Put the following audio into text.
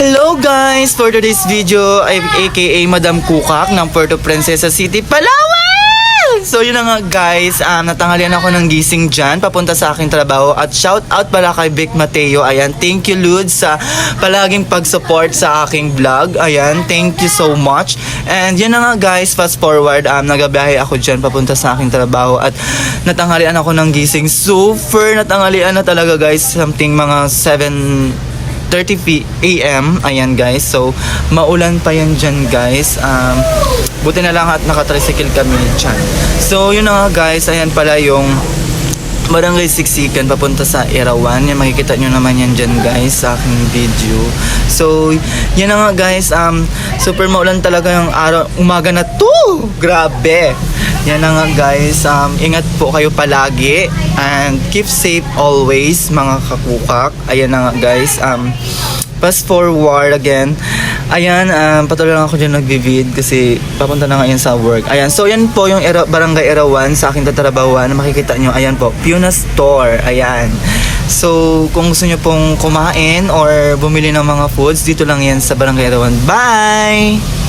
Hello guys! For today's video, I'm aka Madam Kukak ng Puerto Princesa City, Palawan! So yun na nga guys, natanghalian ako ng gising dyan, papunta sa aking trabaho. At shout out pala kay Vic Mateo. Ayan, thank you Lud sa palaging pag-support sa aking vlog. Ayan, thank you so much. And yun na nga guys, fast forward, nagabiyahe ako dyan papunta sa aking trabaho. At natanghalian ako ng gising. Super natanghalian na talaga guys, something mga 7:30 a.m. Ayan guys, so maulan pa yan dyan guys. Buti na lang at nakatricycle kami dyan. So yun na nga guys, ayan pala yung Barangay Siksikan papunta sa Erawan. Yan, makikita nyo naman yan dyan guys sa aking video. So yan na nga guys, super maulan talaga yung araw, umaga na to. Grabe. Yan na nga guys, ingat po kayo palagi and keep safe always mga kakukak. Ayan na nga guys, fast forward again. Ayan, patuloy lang ako dyan nagbivid kasi papunta na nga yan sa work. Ayan, so yan po yung Barangay Erawan sa aking tatrabahuan. Makikita nyo, ayan po, Puna Store. Ayan. So, kung gusto nyo pong kumain or bumili ng mga foods, dito lang yan sa Barangay Erawan. Bye!